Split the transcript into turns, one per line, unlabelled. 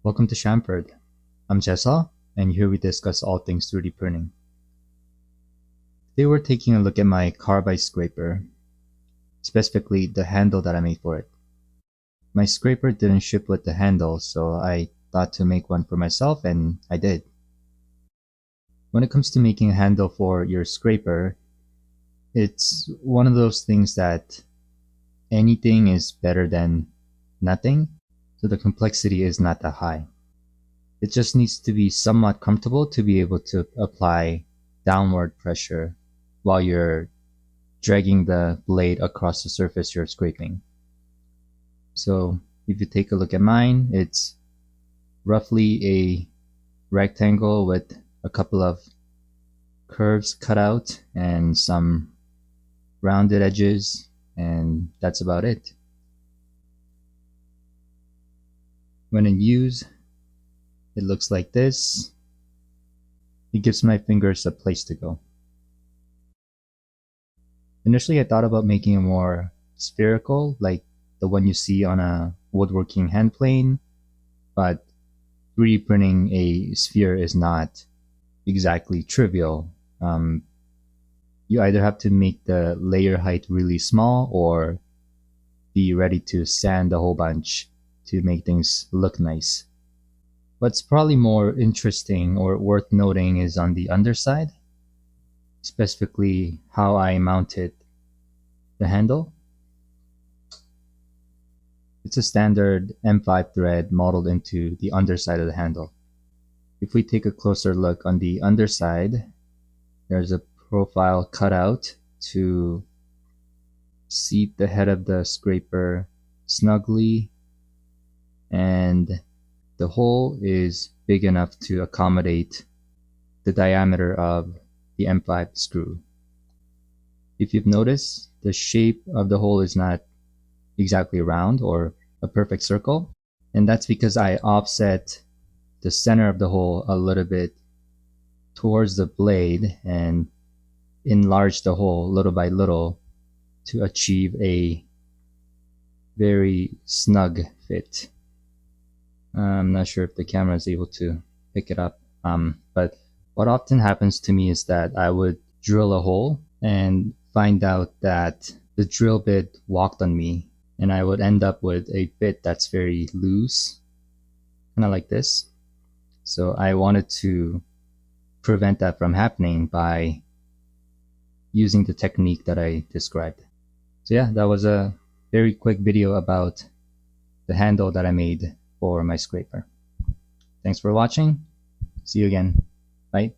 Welcome to Shamford. I'm Jessa, and here we discuss all things 3D printing. Today we're taking a look at my Carbide scraper, specifically the handle that I made for it. My scraper didn't ship with the handle, so I thought to make one for myself, and I did. When it comes to making a handle for your scraper, it's one of those things that anything is better than nothing, so the complexity is not that high. It just needs to be somewhat comfortable to be able to apply downward pressure while you're dragging the blade across the surface you're scraping. So if you take a look at mine, it's roughly a rectangle with a couple of curves cut out and some rounded edges, and that's about it. When in use, it looks like this. It gives my fingers a place to go. Initially, I thought about making it more spherical, like the one you see on a woodworking hand plane, but 3D printing a sphere is not exactly trivial. You either have to make the layer height really small or be ready to sand a whole bunch to make things look nice. What's probably more interesting or worth noting is on the underside, specifically how I mounted the handle. It's a standard M5 thread modeled into the underside of the handle. If we take a closer look on the underside, there's a profile cut out to seat the head of the scraper snugly, and the hole is big enough to accommodate the diameter of the M5 screw. If you've noticed, the shape of the hole is not exactly round or a perfect circle, and that's because I offset the center of the hole a little bit towards the blade and enlarge the hole little by little to achieve a very snug fit. I'm not sure if the camera is able to pick it up, but what often happens to me is that I would drill a hole and find out that the drill bit walked on me, and I would end up with a bit that's very loose, kind of like this. So I wanted to prevent that from happening by using the technique that I described. So yeah, that was a very quick video about the handle that I made for my scraper. Thanks for watching. See you again. Bye.